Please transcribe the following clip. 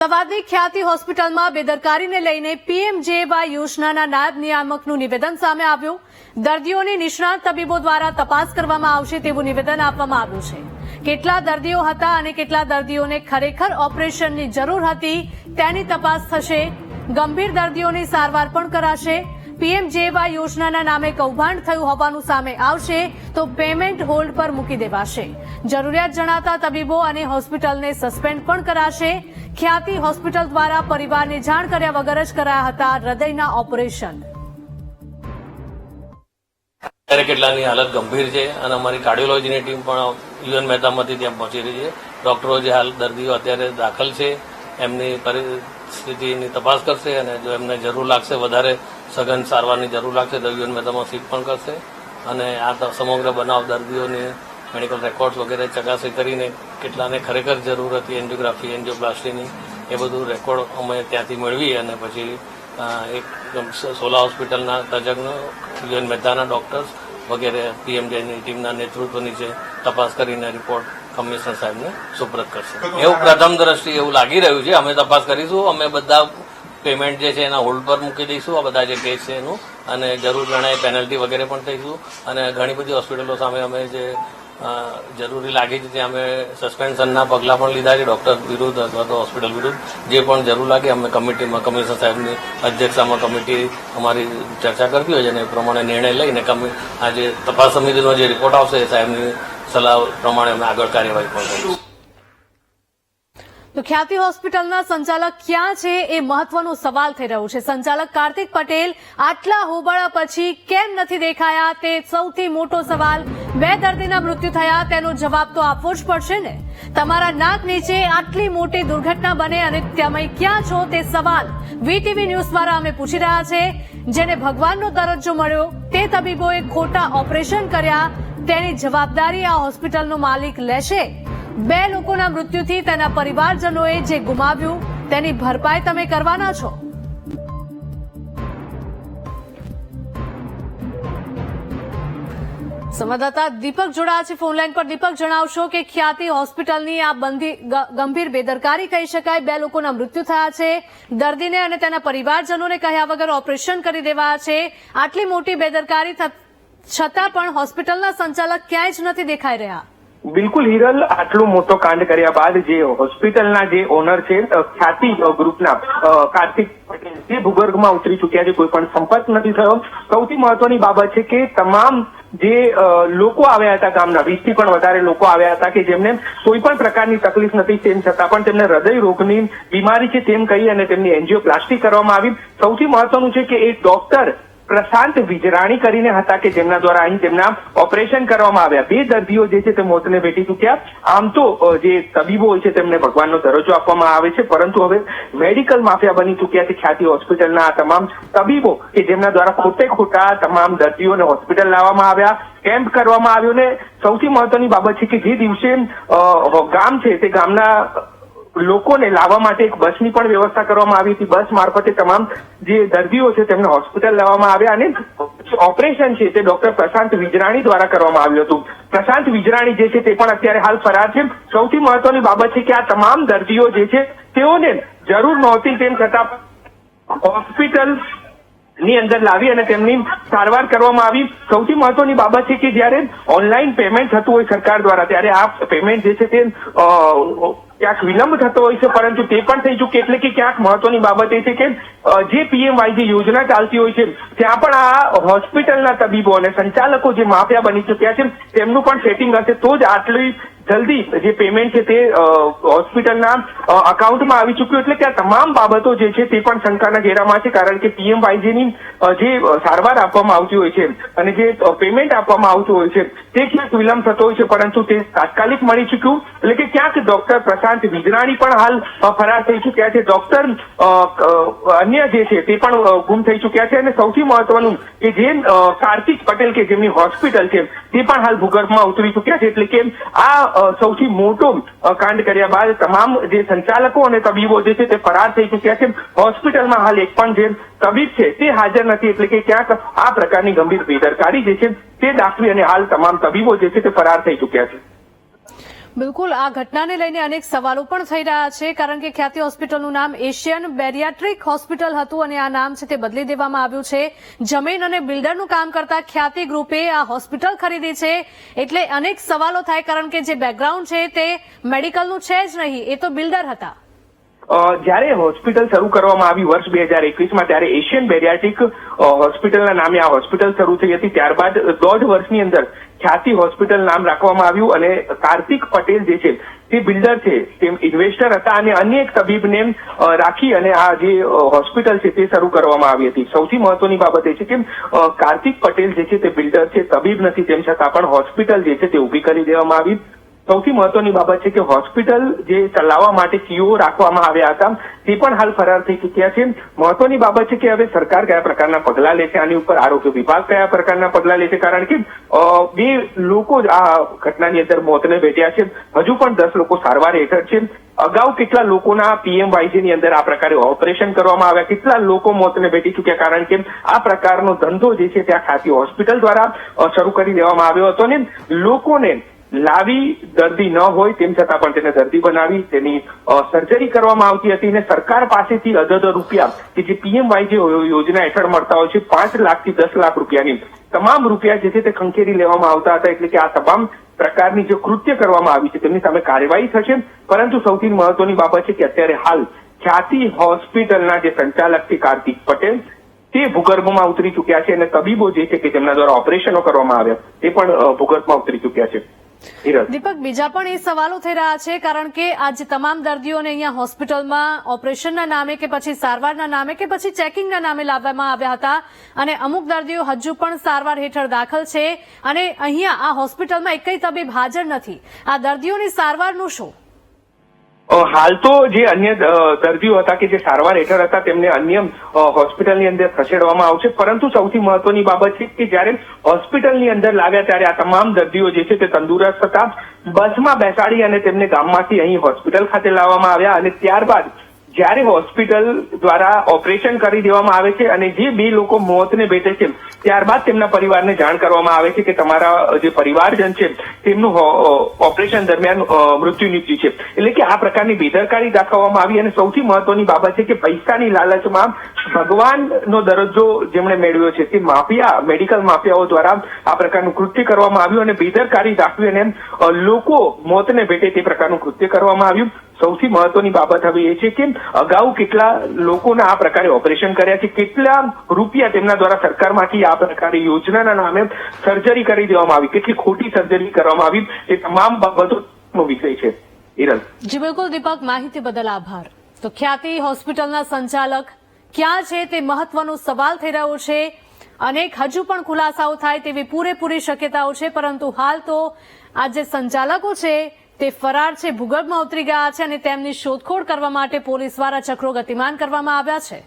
અમદાવાદની ખ્યાતિ હોસ્પિટલમાં બેદરકારીને લઈને પીએમજેવાય યોજનાના નાયબ નિયામકનું નિવેદન સામે આવ્યું. દર્દીઓની નિષ્ણાત તબીબો દ્વારા તપાસ કરવામાં આવશે તેવું નિવેદન આપવામાં આવ્યું છે. કેટલા દર્દીઓ હતા અને કેટલા દર્દીઓને ખરેખર ઓપરેશનની જરૂર હતી તેની તપાસ થશે. ગંભીર દર્દીઓની સારવાર પણ કરાશે. પીએમજેવાય યોજનાના નામે કૌભાંડ થયું હોવાનું સામે આવશે તો પેમેન્ટ હોલ્ડ પર મૂકી દેવાશે. જરૂરિયાત જણાતા તબીબો અને હોસ્પિટલને સસ્પેન્ડ પણ કરાશે. ખ્યાતિ હોસ્પિટલ દ્વારા પરિવારને જાણ કર્યા વગર જ કરાયા હતા હૃદયના ઓપરેશન. કેટલાની હાલત ગંભીર છે અને અમારી કાર્ડિયોલોજીની ટીમ પણ યુએન મહેતામાંથી ત્યાં પહોંચી રહી છે. ડોક્ટરો જે હાલ દર્દીઓ અત્યારે દાખલ છે એમની પરિસ્થિતિની તપાસ કરશે અને જો એમને જરૂર લાગશે, વધારે સઘન સારવારની જરૂર લાગશે તો યુએન મહેતામાં શિફ્ટ પણ કરશે અને આ સમગ્ર બનાવ દર્દીઓની મેડિકલ રેકોર્ડ્સ વગેરે ચકાસણી કરીને કેટલાને ખરેખર જરૂર હતી એન્જિયોગ્રાફી, એન્જિયોપ્લાસ્ટીની, એ બધું રેકોર્ડ અમે ત્યાંથી મેળવી અને પછી એક સોલા હોસ્પિટલના તજજ્ઞો, યુએન મહેતાના ડોક્ટર્સ વગેરે પીએમજેની ટીમના નેતૃત્વ નીચે તપાસ કરીને રિપોર્ટ કમિશનર સાહેબને સુપ્રત કરશે. એવું પ્રથમ દ્રષ્ટિએ એવું લાગી રહ્યું છે. અમે તપાસ કરીશું. અમે બધા પેમેન્ટ જે છે એના હોલ્ડ પર મૂકી દઈશું, આ બધા જે કેસ છે એનું, અને જરૂર જણાય પેનલ્ટી વગેરે પણ થઈશું. અને ઘણી બધી હોસ્પિટલો સામે અમે જે જરૂરી લાગી છે ત્યાં અમે સસ્પેન્શનના પગલાં પણ લીધા છે ડોક્ટર વિરુદ્ધ અથવા તો હોસ્પિટલ વિરુદ્ધ. જે પણ જરૂર લાગે અમે કમિટીમાં, કમિશનર સાહેબની અધ્યક્ષતામાં કમિટી અમારી ચર્ચા કરતી હોય છે અને એ પ્રમાણે નિર્ણય લઈને આજે તપાસ સમિતિનો જે રિપોર્ટ આવશે એ સાહેબની સલાહ પ્રમાણે અમે આગળ કાર્યવાહી પણ કરીશું. તો ખ્યાતિ હોસ્પિટલના સંચાલક ક્યાં છે એ મહત્વનો સવાલ થઈ રહ્યો છે. સંચાલક કાર્તિક પટેલ આટલા હોબાળા પછી કેમ નથી દેખાયા તે સૌથી મોટો સવાલ. 2 દર્દીના મૃત્યુ થયા તેનો જવાબ તો આપવો જ પડશે ને. તમારા નાક નીચે આટલી મોટી દુર્ઘટના બને અને તમે ક્યાં છો તે સવાલ વીટીવી ન્યૂઝ દ્વારા અમે પૂછી રહ્યા છે. જેને ભગવાનનો દરજ્જો મળ્યો તે તબીબોએ ખોટા ઓપરેશન કર્યા તેની જવાબદારી આ હોસ્પિટલનો માલિક લેશે. 2 લોકોના મૃત્યુથી તેના પરિવારજનોએ જે ગુમાવ્યું તેની ભરપાઈ તમે કરવાના છો. સંવાદદાતા દીપક જોડાયા છે ફોનલાઈન પર. દીપક, જણાવશો કે ખ્યાતિ હોસ્પિટલની આ ગંભીર બેદરકારી કહી શકાય. 2 લોકોના મૃત્યુ થયા છે. દર્દીને અને તેના પરિવારજનોને કહ્યા વગર ઓપરેશન કરી દેવાયા છે. આટલી મોટી બેદરકારી છતાં પણ હોસ્પિટલના સંચાલક ક્યાંય જ નથી દેખાઈ રહ્યા. બિલકુલ હિરલ, આટલો મોટો કાંડ કર્યા બાદ જે હોસ્પિટલના જે ઓનર છે ખ્યાતિ ગ્રુપના કાર્તિક પટેલ, જે ભૂગર્ભમાં ઉતરી ચુક્યા છે, કોઈ પણ સંપર્ક નથી થયો. સૌથી મહત્વની બાબત છે કે તમામ જે લોકો આવ્યા હતા ગામના 20 થી પણ વધારે લોકો આવ્યા હતા કે જેમને કોઈ પણ પ્રકારની તકલીફ નથી, તેમ છતાં પણ તેમને હૃદય રોગની બીમારી છે તેમ કહી અને તેમની એન્જિયોપ્લાસ્ટી કરવામાં આવી. સૌથી મહત્વનું છે કે એક ડોક્ટર પ્રશાંત વિજરાણી કરીને હતા કે જેમના દ્વારા અહીં તેમના ઓપરેશન કરવામાં આવ્યા. 2 દર્દીઓ જે છે તે મોતને ભેટી ચૂક્યા. આમ તો જે તબીબો હોય છે તેમને ભગવાનનો દરજ્જો આપવામાં આવે છે, પરંતુ હવે મેડિકલ માફિયા બની ચૂક્યા છે ખ્યાતિ હોસ્પિટલના આ તમામ તબીબો કે જેમના દ્વારા ખોટા તમામ દર્દીઓને હોસ્પિટલ લાવવામાં આવ્યા, કેમ્પ કરવામાં આવ્યો. ને સૌથી મહત્વની બાબત છે કે જે દિવસે ગામ છે તે ગામના લોકોને લાવવા માટે એક બસની પણ વ્યવસ્થા કરવામાં આવી હતી. બસ મારફતે તમામ જે દર્દીઓ છે તેમને હોસ્પિટલ લાવવામાં આવ્યા અને ઓપરેશન છે તે ડોક્ટર પ્રશાંત વિજરાણી દ્વારા કરવામાં આવ્યું હતું. પ્રશાંત વિજરાણી જે છે તે પણ અત્યારે હાલ ફરાર છે. સૌથી મહત્વની બાબત છે કે આ તમામ દર્દીઓ જે છે તેઓને જરૂર નહોતી, તેમ છતાં હોસ્પિટલ ની અંદર લાવી અને તેમની સારવાર કરવામાં આવી. સૌથી મહત્વની બાબત છે કે જયારે ઓનલાઈન પેમેન્ટ થતું હોય સરકાર દ્વારા ત્યારે આ પેમેન્ટ જે છે તે ક્યાંક વિલંબ થતો હોય છે, પરંતુ તે પણ થઈ ચૂકે. એટલે કે ક્યાંક મહત્વની બાબત એ છે કે જે પીએમવાય જે યોજના ચાલતી હોય છે ત્યાં પણ આ હોસ્પિટલના તબીબો અને સંચાલકો જે માફિયા બની ચૂક્યા છે તેમનું પણ સેટિંગ હશે તો જ આટલી જલ્દી જે પેમેન્ટ છે તે હોસ્પિટલના અકાઉન્ટમાં આવી ચૂક્યું. એટલે કે આ તમામ બાબતો જે છે તે પણ શંકાના ઘેરામાં છે, કારણ કે પીએમવાયજીની જે સારવાર આપવામાં આવતી હોય છે અને જે પેમેન્ટ આપવામાં આવતું હોય છે તે ક્યાંક વિલંબ થતો હોય છે, પરંતુ તે તાત્કાલિક મળી ચૂક્યું. એટલે કે ક્યાંક ડોક્ટર પ્રશાંત વિજરાણી પણ હાલ ફરાર થઈ ચૂક્યા છે. ડોક્ટર અન્ય જે છે તે પણ ગુમ થઈ ચૂક્યા છે. અને સૌથી મહત્વનું કે જે કાર્તિક પટેલ કે જેમની હોસ્પિટલ છે તે પણ હાલ ભૂગર્ભમાં ઉતરી ચૂક્યા છે. એટલે કે આ સૌથી મોટો કાંડ કર્યા બાદ તમામ જે સંચાલકો અને તબીબો જે છે તે ફરાર થઈ ચૂક્યા છે. હોસ્પિટલમાં હાલ એક પણ જે તબીબ છે તે હાજર નથી. એટલે કે ક્યાંક આ પ્રકારની ગંભીર બેદરકારી જે છે તે દાખવી અને હાલ તમામ તબીબો જે છે તે ફરાર થઈ ચૂક્યા છે. બિલકુલ આ ઘટનાને લઈને અનેક સવાલો પણ થઈ રહ્યા છે કારણ કે ખ્યાતિ હોસ્પિટલનું નામ એશિયન બેરિયાટ્રિક હોસ્પિટલ હતું અને આ નામ છે તે બદલી દેવામાં આવ્યું છે. જમીન અને બિલ્ડરનું કામ કરતા ખ્યાતિ ગ્રુપે આ હોસ્પિટલ ખરીદી છે એટલે અનેક સવાલો થાય કારણ કે જે બેકગ્રાઉન્ડ છે તે મેડિકલનું છે જ નહીં, એ તો બિલ્ડર હતા. જ્યારે હોસ્પિટલ શરૂ કરવામાં આવી વર્ષ 2021માં ત્યારે એશિયન બેરિયાટ્રિક હોસ્પિટલના નામે આ હોસ્પિટલ શરૂ થઈ હતી. ત્યારબાદ 1.5 વર્ષની અંદર ખ્યાતિ હોસ્પિટલ નામ રાખવામાં આવ્યું અને કાર્તિક પટેલ જે છે તે બિલ્ડર છે, તે ઇન્વેસ્ટર હતા અને અન્ય એક તબીબને રાખી અને આ જે હોસ્પિટલ છે તે શરૂ કરવામાં આવી હતી. સૌથી મહત્વની બાબત એ છે કે કાર્તિક પટેલ જે છે તે બિલ્ડર છે, તબીબ નથી, તેમ છતાં પણ હોસ્પિટલ જે છે તે ઊભી કરી દેવામાં આવી. સૌથી મહત્વની બાબત છે કે હોસ્પિટલ જે ચલાવવા માટે સીઓ રાખવામાં આવ્યા હતા તે પણ હાલ ફરાર થઈ ચૂક્યા છે. મહત્વની બાબત છે કે હવે સરકાર કયા પ્રકારના પગલા લે છે, આની ઉપર આરોગ્ય વિભાગ કયા પ્રકારના પગલા લે છે, કારણ કે 2 લોકો આ ઘટનાની અંદર મોતને ભેટ્યા છે. હજુ પણ 10 લોકો સારવાર હેઠળ છે. અગાઉ કેટલા લોકોના પીએમવાયજી ની અંદર આ પ્રકારે ઓપરેશન કરવામાં આવ્યા, કેટલા લોકો મોતને ભેટી ચૂક્યા, કારણ કે આ પ્રકારનો ધંધો જે છે ત્યાં ખ્યાતિ હોસ્પિટલ દ્વારા શરૂ કરી દેવામાં આવ્યો હતો ને લોકોને લાવી દર્દી ન હોય તેમ છતાં પણ તેને દર્દી બનાવી તેની સર્જરી કરવામાં આવતી હતી અને સરકાર પાસેથી અડધો રૂપિયા કે જે પીએમવાયજી યોજના હેઠળ મળતા હોય છે 5 લાખથી 10 લાખ રૂપિયાની તમામ રૂપિયા જે છે તે ખંખેરી લેવામાં આવતા હતા. એટલે કે આ તમામ પ્રકારની જે કૃત્ય કરવામાં આવી છે તેમની સામે કાર્યવાહી થશે. પરંતુ સૌથી મહત્વની બાબત છે કે અત્યારે હાલ ખ્યાતિ હોસ્પિટલના જે સંચાલક છે કાર્તિક પટેલ તે ભૂગર્ભમાં ઉતરી ચૂક્યા છે અને તબીબો જે છે કે તેમના દ્વારા ઓપરેશનો કરવામાં આવ્યા તે પણ ભૂગર્ભમાં ઉતરી ચૂક્યા છે. દીપક, બીજા પણ એ સવાલો થઈ રહ્યા છે કારણ કે આ જે તમામ દર્દીઓને અહીંયા હોસ્પિટલમાં ઓપરેશનના નામે કે પછી સારવારના નામે કે પછી ચેકિંગના નામે લાવવામાં આવ્યા હતા અને અમુક દર્દીઓ હજુ પણ સારવાર હેઠળ દાખલ છે અને અહીંયા આ હોસ્પિટલમાં એકય તબીબ હાજર નથી. આ દર્દીઓની સારવારનું શું? હાલ તો જે અન્ય દર્દીઓ હતા કે જે સારવાર હેઠળ હતા તેમને અન્ય હોસ્પિટલની અંદર ખસેડવામાં આવશે. પરંતુ સૌથી મહત્વની બાબત છે કે જ્યારે હોસ્પિટલની અંદર લાવ્યા ત્યારે આ તમામ દર્દીઓ જે છે તે તંદુરસ્ત હતા. બસમાં બેસાડી અને તેમને ગામમાંથી અહીં હોસ્પિટલ ખાતે લાવવામાં આવ્યા અને ત્યારબાદ જ્યારે હોસ્પિટલ દ્વારા ઓપરેશન કરી દેવામાં આવે છે અને જે 2 લોકો મોતને ભેટે છે ત્યારબાદ તેમના પરિવારને જાણ કરવામાં આવે છે કે તમારા જે પરિવારજન છે તેમનું ઓપરેશન દરમિયાન મૃત્યુ નીપજ્યું છે. એટલે કે આ પ્રકારની બેદરકારી દાખવવામાં આવી અને સૌથી મહત્વની બાબત છે કે પૈસાની લાલચમાં ભગવાનનો દરજ્જો જેમણે મેળવ્યો છે તે માફિયા, મેડિકલ માફિયાઓ દ્વારા આ પ્રકારનું કૃત્ય કરવામાં આવ્યું અને બેદરકારી દાખવી અને લોકો મોતને ભેટે તે પ્રકારનું કૃત્ય કરવામાં આવ્યું. સૌથી મહત્વની બાબત હવે એ છે કે અગાઉ કેટલા લોકોના આ પ્રકારે ઓપરેશન કર્યા છે, કેટલા રૂપિયા તેમના દ્વારા સરકારમાંથી આ પ્રકારે યોજનાના નામે સર્જરી કરી દેવામાં આવી, કેટલી ખોટી સર્જરી કરવામાં આવી, એ તમામ બાબતોનો વિષય છે. હિરલ. જી બિલકુલ દીપક, માહિતી બદલ આભાર. તો ખ્યાતિ હોસ્પિટલના સંચાલક ક્યાં છે તે મહત્વનો સવાલ થઈ રહ્યો છે. અનેક હજુ પણ ખુલાસાઓ થાય તેવી પૂરેપૂરી શક્યતાઓ છે પરંતુ હાલ તો આ જે સંચાલકો છે તે ફરાર છે, ભૂગર્ભમાં ઉતરી ગયા છે અને તેમની શોધખોળ કરવા માટે પોલીસ દ્વારા ચક્રો ગતિમાન કરવામાં આવ્યા છે.